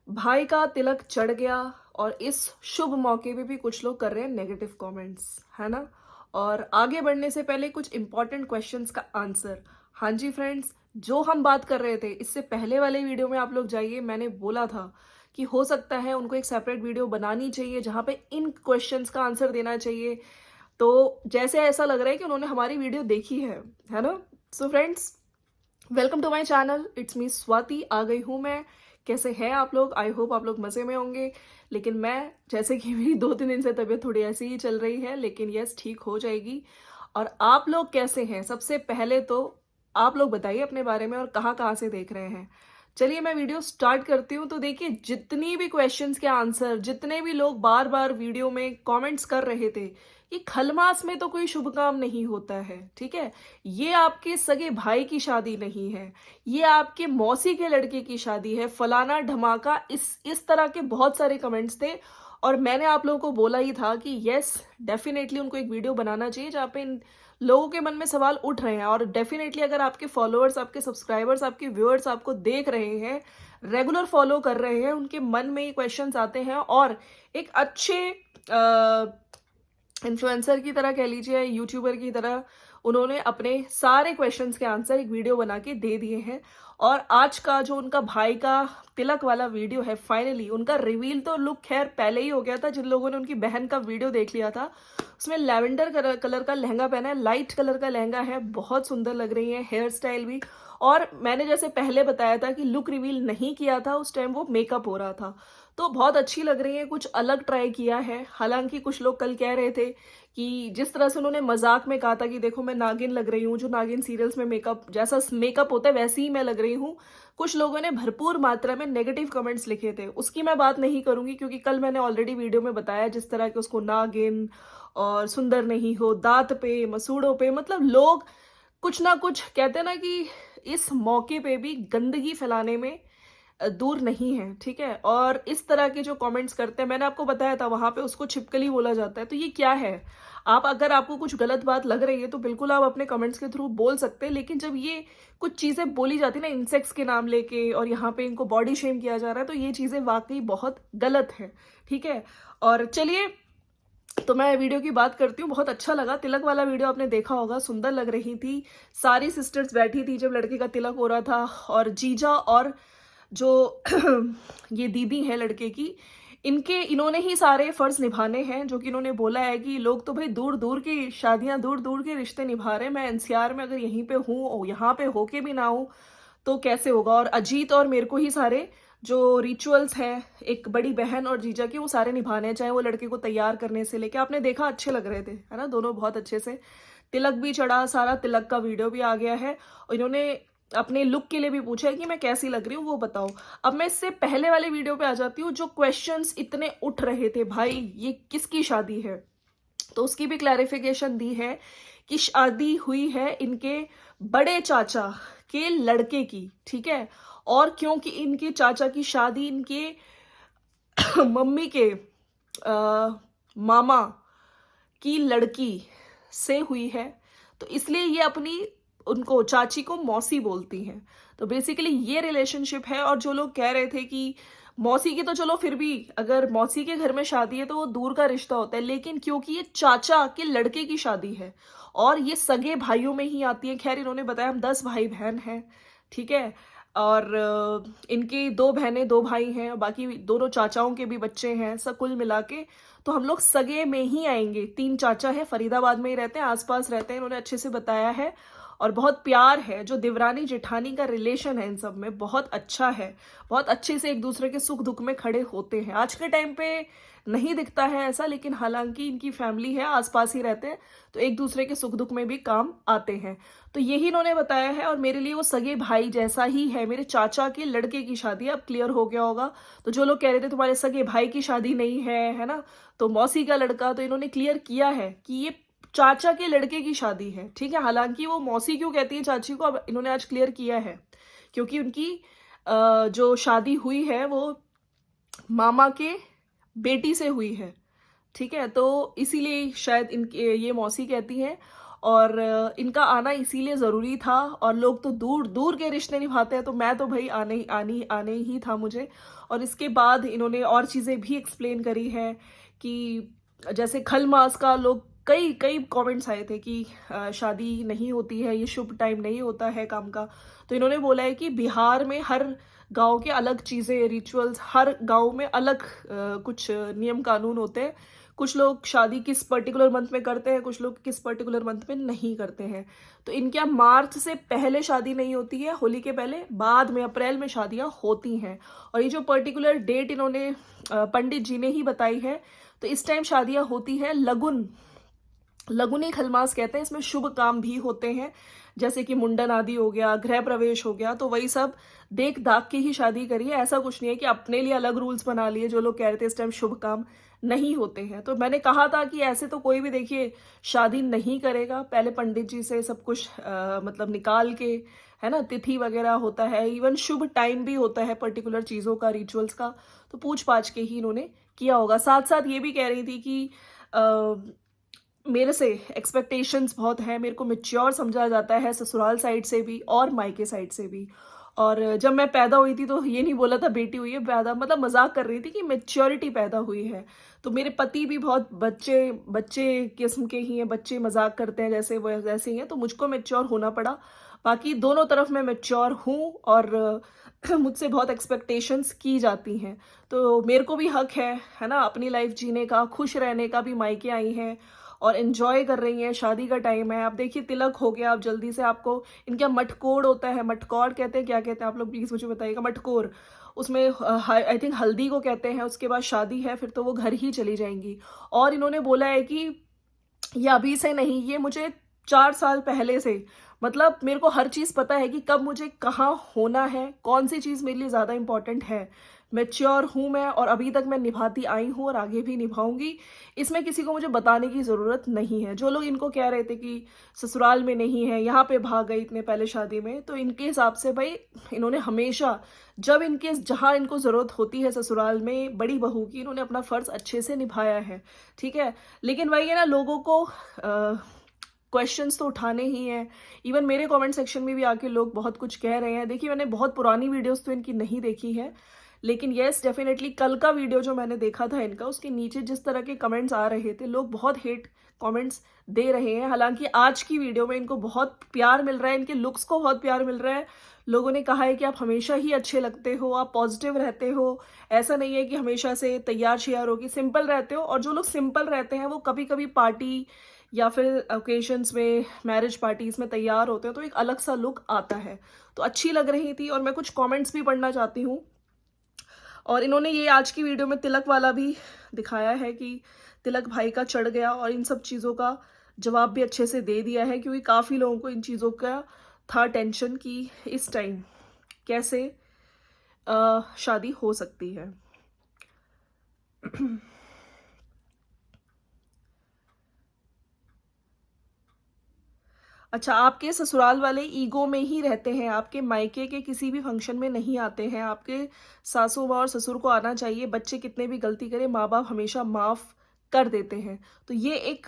भाई का तिलक चढ़ गया और इस शुभ मौके पे भी कुछ लोग कर रहे हैं नेगेटिव कमेंट्स, है ना। और आगे बढ़ने से पहले कुछ इंपॉर्टेंट क्वेश्चंस का आंसर। हाँ जी फ्रेंड्स, जो हम बात कर रहे थे इससे पहले वाले वीडियो में आप लोग जाइए, मैंने बोला था कि हो सकता है उनको एक सेपरेट वीडियो बनानी चाहिए जहाँ पे इन क्वेश्चंस का आंसर देना चाहिए। तो जैसे ऐसा लग रहा है कि उन्होंने हमारी वीडियो देखी है ना। So friends, welcome to my channel, it's me Swati. आ गई हूँ मैं। कैसे हैं आप लोग? आई होप आप लोग मज़े में होंगे। लेकिन मैं, जैसे कि मेरी 2-3 दिन से तबीयत थोड़ी ऐसी ही चल रही है, लेकिन यस, ठीक हो जाएगी। और आप लोग कैसे हैं? सबसे पहले तो आप लोग बताइए अपने बारे में और कहाँ कहाँ से देख रहे हैं। चलिए मैं वीडियो स्टार्ट करती हूँ। तो देखिए, जितनी भी क्वेश्चंस के आंसर, जितने भी लोग बार बार वीडियो में कमेंट्स कर रहे थे कि खलमास में तो कोई शुभ काम नहीं होता है, ठीक है, ये आपके सगे भाई की शादी नहीं है, ये आपके मौसी के लड़के की शादी है, फलाना ढमाका, इस तरह के बहुत सारे कमेंट्स थे। और मैंने आप लोगों को बोला ही था कि यस, डेफिनेटली उनको एक वीडियो बनाना चाहिए जहाँ पे इन लोगों के मन में सवाल उठ रहे हैं। और डेफिनेटली अगर आपके फॉलोअर्स, आपके सब्सक्राइबर्स, आपके व्यूअर्स आपको देख रहे हैं, रेगुलर फॉलो कर रहे हैं, उनके मन में ये क्वेश्चंस आते हैं और एक अच्छे इन्फ्लुएंसर की तरह कह लीजिए, यूट्यूबर की तरह उन्होंने अपने सारे क्वेश्चंस के आंसर एक वीडियो बना के दे दिए हैं। और आज का जो उनका भाई का तिलक वाला वीडियो है, फाइनली उनका रिवील तो लुक खैर पहले ही हो गया था। जिन लोगों ने उनकी बहन का वीडियो देख लिया था, उसमें लैवेंडर कलर का लहंगा पहना है, लाइट कलर का लहंगा है, बहुत सुंदर लग रही है, हेयर स्टाइल भी। और मैंने जैसे पहले बताया था कि लुक रिवील नहीं किया था, उस टाइम वो मेकअप हो रहा था, तो बहुत अच्छी लग रही है, कुछ अलग ट्राई किया है। हालांकि कुछ लोग कल कह रहे थे कि जिस तरह से उन्होंने मजाक में कहा था कि देखो मैं नागिन लग रही हूँ, जो नागिन सीरियल्स में मेकअप जैसा मेकअप होता है वैसे ही मैं लग रही हूँ, कुछ लोगों ने भरपूर मात्रा में नेगेटिव कमेंट्स लिखे थे। उसकी मैं बात नहीं करूंगी क्योंकि कल मैंने ऑलरेडी वीडियो में बताया जिस तरह के उसको नागिन और सुंदर नहीं हो, दांत पे, मसूड़ों पे, मतलब लोग कुछ ना कुछ कहते हैं ना कि इस मौके पे भी गंदगी फैलाने में दूर नहीं है, ठीक है। और इस तरह के जो कमेंट्स करते हैं, मैंने आपको बताया था वहां पे उसको छिपकली बोला जाता है। तो ये क्या है? आप, अगर आपको कुछ गलत बात लग रही है तो बिल्कुल आप अपने कमेंट्स के थ्रू बोल सकते हैं, लेकिन जब ये कुछ चीजें बोली जाती है ना इंसेक्ट्स के नाम लेके और यहाँ पे इनको बॉडी शेम किया जा रहा है, तो ये चीजें वाकई बहुत गलत है, ठीक है। और चलिए, तो मैं वीडियो की बात करती हूँ। बहुत अच्छा लगा, तिलक वाला वीडियो आपने देखा होगा, सुंदर लग रही थी। सारी सिस्टर्स बैठी थी जब लड़के का तिलक हो रहा था, और जीजा और जो ये दीदी है लड़के की, इन्होंने ही सारे फर्ज निभाने हैं। जो कि इन्होंने बोला है कि लोग तो भाई दूर दूर की शादियां, दूर दूर के रिश्ते निभा रहे हैं, मैं एनसीआर में अगर यहीं पे हूँ और यहाँ पे होके भी ना हूँ तो कैसे होगा। और अजीत और मेरे को ही सारे जो रिचुअल्स हैं एक बड़ी बहन और जीजा के, वो सारे निभाने हैं, चाहे वो लड़के को तैयार करने से लेके, आपने देखा अच्छे लग रहे थे, है ना, दोनों बहुत अच्छे से। तिलक भी चढ़ा, सारा तिलक का वीडियो भी आ गया है। और इन्होंने अपने लुक के लिए भी पूछा है कि मैं कैसी लग रही हूँ, वो बताओ। अब मैं इससे पहले वाले वीडियो पे आ जाती हूँ। जो क्वेश्चंस इतने उठ रहे थे, भाई ये किसकी शादी है, तो उसकी भी क्लैरिफिकेशन दी है कि शादी हुई है इनके बड़े चाचा के लड़के की, ठीक है। और क्योंकि इनके चाचा की शादी इनके मम्मी के मामा की लड़की से हुई है, तो इसलिए ये अपनी उनको चाची को मौसी बोलती हैं। तो बेसिकली ये रिलेशनशिप है। और जो लोग कह रहे थे कि मौसी की, तो चलो फिर भी अगर मौसी के घर में शादी है तो वो दूर का रिश्ता होता है, लेकिन क्योंकि ये चाचा के लड़के की शादी है और ये सगे भाइयों में ही आती है। खैर, इन्होंने बताया हम 10 भाई बहन हैं, ठीक है। और इनकी 2 बहनें 2 भाई हैं, बाकी दोनों चाचाओं के भी बच्चे हैं, सब कुल मिला के तो हम लोग सगे में ही आएंगे। 3 चाचा है, फरीदाबाद में ही रहते हैं, आसपास रहते हैं, इन्होंने अच्छे से बताया है। और बहुत प्यार है, जो देवरानी जेठानी का रिलेशन है इन सब में, बहुत अच्छा है। बहुत अच्छे से एक दूसरे के सुख दुख में खड़े होते हैं। आज के टाइम पे नहीं दिखता है ऐसा, लेकिन हालांकि इनकी फैमिली है, आसपास ही रहते हैं, तो एक दूसरे के सुख दुख में भी काम आते हैं। तो यही इन्होंने बताया है। और मेरे लिए वो सगे भाई जैसा ही है, मेरे चाचा के लड़के की शादी। अब क्लियर हो गया होगा। तो जो लोग कह रहे थे तुम्हारे सगे भाई की शादी नहीं है ना, तो मौसी का लड़का, तो इन्होंने क्लियर किया है कि ये चाचा के लड़के की शादी है, ठीक है। हालांकि वो मौसी क्यों कहती है चाची को, अब इन्होंने आज क्लियर किया है, क्योंकि उनकी जो शादी हुई है वो मामा के बेटी से हुई है, ठीक है। तो इसीलिए शायद इनके ये मौसी कहती हैं। और इनका आना इसीलिए ज़रूरी था। और लोग तो दूर दूर के रिश्ते निभाते हैं, तो मैं तो भाई आने ही था मुझे। और इसके बाद इन्होंने और चीज़ें भी एक्सप्लेन करी हैं कि जैसे खल मास का लोग कई कई कमेंट्स आए थे कि शादी नहीं होती है, ये शुभ टाइम नहीं होता है काम का। तो इन्होंने बोला है कि बिहार में हर गांव के अलग चीज़ें, रिचुअल्स, हर गांव में अलग कुछ नियम कानून होते हैं। कुछ लोग शादी किस पर्टिकुलर मंथ में करते हैं, कुछ लोग किस पर्टिकुलर मंथ में नहीं करते हैं। तो इनके यहाँ मार्च से पहले शादी नहीं होती है, होली के पहले, बाद में अप्रैल में शादियां होती हैं। और ये जो पर्टिकुलर डेट इन्होंने पंडित जी ने ही बताई है, तो इस टाइम शादियां होती है। लगुनी खलमास कहते हैं, इसमें शुभ काम भी होते हैं, जैसे कि मुंडन आदि हो गया, गृह प्रवेश हो गया। तो वही सब देख दाख के ही शादी करिए, ऐसा कुछ नहीं है कि अपने लिए अलग रूल्स बना लिए। जो लोग कह रहे थे इस टाइम शुभ काम नहीं होते हैं, तो मैंने कहा था कि ऐसे तो कोई भी देखिए शादी नहीं करेगा, पहले पंडित जी से सब कुछ मतलब निकाल के, है ना, तिथि वगैरह होता है, इवन शुभ टाइम भी होता है पर्टिकुलर चीज़ों का, रिचुअल्स का, तो पूछ पाछ के ही इन्होंने किया होगा। साथ साथ ये भी कह रही थी कि मेरे से एक्सपेक्टेशंस बहुत हैं, मेरे को मैच्योर समझा जाता है ससुराल साइड से भी और मायके साइड से भी। और जब मैं पैदा हुई थी तो ये नहीं बोला था बेटी हुई है पैदा, मतलब मजाक कर रही थी कि मैच्योरिटी पैदा हुई है। तो मेरे पति भी बहुत बच्चे बच्चे किस्म के ही हैं, बच्चे मजाक करते हैं जैसे वो वैसे ही हैं, तो मुझको मैच्योर होना पड़ा। बाकी दोनों तरफ मैं मैच्योर हूँ, और मुझसे बहुत एक्सपेक्टेशंस की जाती हैं। तो मेरे को भी हक है ना, अपनी लाइफ जीने का, खुश रहने का। भी मायके आई हैं और एंजॉय कर रही हैं, शादी का टाइम है। आप देखिए तिलक हो गया, आप जल्दी से, आपको इनके यहाँ मटकोड़ होता है, मटकोड़ कहते हैं, क्या कहते हैं आप लोग प्लीज मुझे बताइएगा। मटकोड़, उसमें आई थिंक हल्दी को कहते हैं, उसके बाद शादी है, फिर तो वो घर ही चली जाएंगी। और इन्होंने बोला है कि ये अभी से नहीं, ये मुझे 4 साल पहले से, मतलब मेरे को हर चीज़ पता है कि कब मुझे कहाँ होना है, कौन सी चीज़ मेरे लिए ज़्यादा इंपॉर्टेंट है। मैच्योर हूँ मैं, और अभी तक मैं निभाती आई हूँ और आगे भी निभाऊंगी। इसमें किसी को मुझे बताने की ज़रूरत नहीं है। जो लोग इनको कह रहे थे कि ससुराल में नहीं है, यहाँ पे भाग गई इतने पहले शादी में, तो इनके हिसाब से भाई इन्होंने हमेशा, जब इनके जहाँ इनको ज़रूरत होती है ससुराल में बड़ी बहू की, इन्होंने अपना फ़र्ज़ अच्छे से निभाया है। ठीक है, लेकिन वही है ना, लोगों को क्वेश्चंस तो उठाने ही हैं। इवन मेरे कमेंट सेक्शन में भी आके लोग बहुत कुछ कह रहे हैं। देखिए मैंने बहुत पुरानी वीडियोस तो इनकी नहीं देखी है, लेकिन येस डेफिनेटली कल का वीडियो जो मैंने देखा था इनका, उसके नीचे जिस तरह के कमेंट्स आ रहे थे, लोग बहुत हेट कमेंट्स दे रहे हैं। हालांकि आज की वीडियो में इनको बहुत प्यार मिल रहा है, इनके लुक्स को बहुत प्यार मिल रहा है। लोगों ने कहा है कि आप हमेशा ही अच्छे लगते हो, आप पॉजिटिव रहते हो, ऐसा नहीं है कि हमेशा से तैयार श्यार हो, कि सिंपल रहते हो। और जो लोग सिंपल रहते हैं वो कभी कभी पार्टी या फिर ओकेशंस में, मैरिज पार्टीज में तैयार होते हैं, तो एक अलग सा लुक आता है। तो अच्छी लग रही थी। और मैं कुछ कमेंट्स भी पढ़ना चाहती हूँ। और इन्होंने ये आज की वीडियो में तिलक वाला भी दिखाया है कि तिलक भाई का चढ़ गया, और इन सब चीज़ों का जवाब भी अच्छे से दे दिया है, क्योंकि काफ़ी लोगों को इन चीज़ों का था टेंशन कि इस टाइम कैसे शादी हो सकती है। अच्छा, आपके ससुराल वाले ईगो में ही रहते हैं, आपके मायके के किसी भी फंक्शन में नहीं आते हैं। आपके सासू माँ और ससुर को आना चाहिए। बच्चे कितने भी गलती करें, माँ बाप हमेशा माफ़ कर देते हैं। तो ये एक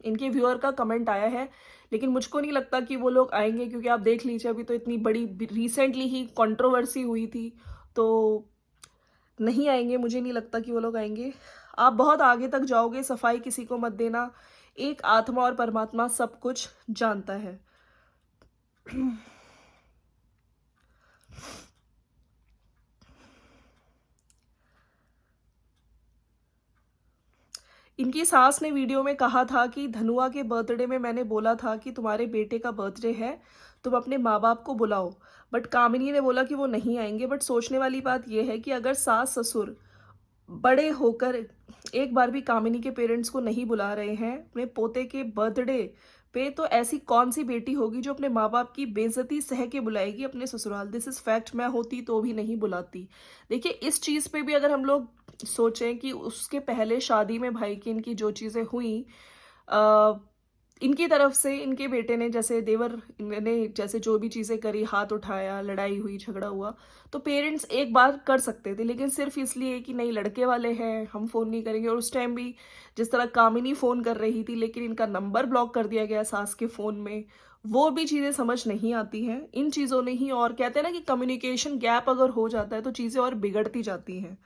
इनके व्यूअर का कमेंट आया है, लेकिन मुझको नहीं लगता कि वो लोग आएंगे, क्योंकि आप देख लीजिए अभी तो इतनी बड़ी रिसेंटली ही कंट्रोवर्सी हुई थी, तो नहीं आएंगे। मुझे नहीं लगता कि वो लोग आएंगे। आप बहुत आगे तक जाओगे, सफाई किसी को मत देना। एक आत्मा और परमात्मा सब कुछ जानता है। इनकी सास ने वीडियो में कहा था कि धनुआ के बर्थडे में मैंने बोला था कि तुम्हारे बेटे का बर्थडे है, तुम अपने माँ बाप को बुलाओ। बट कामिनी ने बोला कि वो नहीं आएंगे। बट सोचने वाली बात यह है कि अगर सास ससुर बड़े होकर एक बार भी कामिनी के पेरेंट्स को नहीं बुला रहे हैं अपने पोते के बर्थडे पे, तो ऐसी कौन सी बेटी होगी जो अपने माँ बाप की बेइज्जती सह के बुलाएगी अपने ससुराल। This is fact. मैं होती तो भी नहीं बुलाती। देखिए इस चीज़ पे भी अगर हम लोग सोचें कि उसके पहले शादी में भाई की इनकी जो चीज़ें हुई, इनकी तरफ से इनके बेटे ने जैसे देवर ने जैसे जो भी चीज़ें करी, हाथ उठाया, लड़ाई हुई, झगड़ा हुआ, तो पेरेंट्स एक बार कर सकते थे, लेकिन सिर्फ इसलिए कि नहीं लड़के वाले हैं, हम फ़ोन नहीं करेंगे। और उस टाइम भी जिस तरह कामिनी फ़ोन कर रही थी, लेकिन इनका नंबर ब्लॉक कर दिया गया सास के फ़ोन में, वो भी चीज़ें समझ नहीं आती हैं। इन चीज़ों ने ही, और कहते हैं ना कि कम्युनिकेशन गैप अगर हो जाता है तो चीज़ें और बिगड़ती जाती हैं।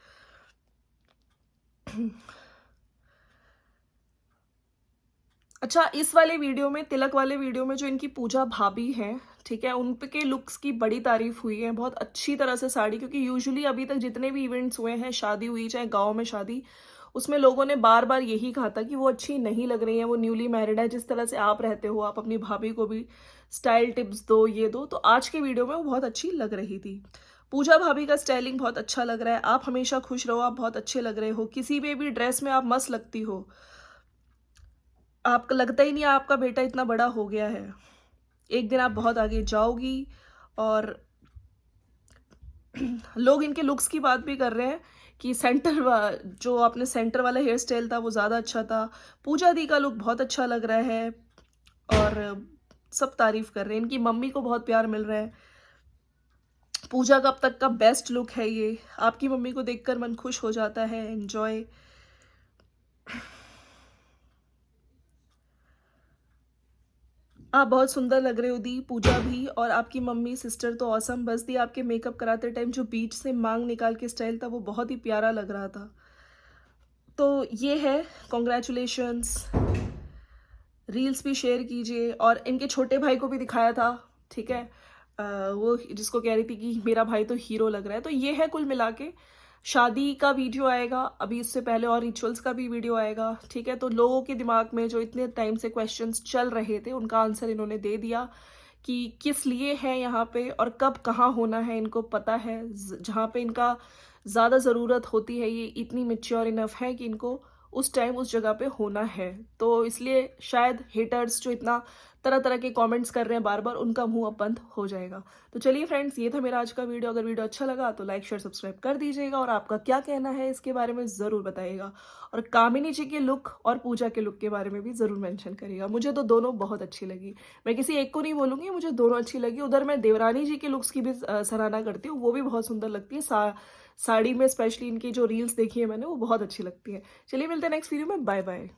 अच्छा, इस वाले वीडियो में, तिलक वाले वीडियो में जो इनकी पूजा भाभी हैं, ठीक है, उन पे के लुक्स की बड़ी तारीफ हुई है, बहुत अच्छी तरह से साड़ी, क्योंकि यूजुअली अभी तक जितने भी इवेंट्स हुए हैं, शादी हुई चाहे गाँव में शादी, उसमें लोगों ने बार-बार यही कहा था कि वो अच्छी नहीं लग रही हैं, वो न्यूली मैरिड है, जिस तरह से आप रहते हो, आप अपनी भाभी को भी स्टाइल टिप्स दो, ये दो। तो आज के वीडियो में वो बहुत अच्छी लग रही थी। पूजा भाभी का स्टाइलिंग बहुत अच्छा लग रहा है, आप हमेशा खुश रहो, आप बहुत अच्छे लग रहे हो, किसी भी ड्रेस में आप मस्त लगती हो। आपको लगता ही नहीं है आपका बेटा इतना बड़ा हो गया है। एक दिन आप बहुत आगे जाओगी। और लोग इनके लुक्स की बात भी कर रहे हैं कि जो आपने सेंटर वाला हेयर स्टाइल था वो ज़्यादा अच्छा था। पूजा दी का लुक बहुत अच्छा लग रहा है। और सब तारीफ कर रहे हैं, इनकी मम्मी को बहुत प्यार मिल रहा है। पूजा का अब तक का बेस्ट लुक है ये। आपकी मम्मी को देखकर मन खुश हो जाता है। एंजॉय। आप बहुत सुंदर लग रहे हो दी, पूजा भी, और आपकी मम्मी सिस्टर तो ऑसम। बस दी, आपके मेकअप कराते टाइम जो बीच से मांग निकाल के स्टाइल था वो बहुत ही प्यारा लग रहा था। तो ये है, कॉन्ग्रेचुलेशंस। रील्स भी शेयर कीजिए। और इनके छोटे भाई को भी दिखाया था, ठीक है, वो जिसको कह रही थी कि मेरा भाई तो हीरो लग रहा है। तो ये है कुल मिला के। शादी का वीडियो आएगा अभी, इससे पहले और रिचुअल्स का भी वीडियो आएगा, ठीक है। तो लोगों के दिमाग में जो इतने टाइम से क्वेश्चंस चल रहे थे, उनका आंसर इन्होंने दे दिया कि किस लिए है यहाँ पे और कब कहाँ होना है, इनको पता है। जहाँ पे इनका ज़्यादा ज़रूरत होती है, ये इतनी मेच्योर इनफ है कि इनको उस टाइम उस जगह पे होना है। तो इसलिए शायद हेटर्स जो इतना तरह तरह के कमेंट्स कर रहे हैं बार बार, उनका मुंह अब बंद हो जाएगा। तो चलिए फ्रेंड्स, ये था मेरा आज का वीडियो। अगर वीडियो अच्छा लगा तो लाइक शेयर सब्सक्राइब कर दीजिएगा, और आपका क्या कहना है इसके बारे में ज़रूर बताइएगा। और कामिनी जी के लुक और पूजा के लुक के बारे में भी ज़रूर मेंशन करिएगा। मुझे तो दोनों बहुत अच्छी लगी, मैं किसी एक को नहीं बोलूँगी, मुझे दोनों अच्छी लगी। उधर मैं देवरानी जी के लुक्स की भी सराहना करती हूँ, वो भी बहुत सुंदर लगती है। साड़ी में स्पेशली इनकी जो रील्स देखी है मैंने, वो बहुत अच्छी लगती है। चलिए मिलते हैं नेक्स्ट वीडियो में। Bye bye.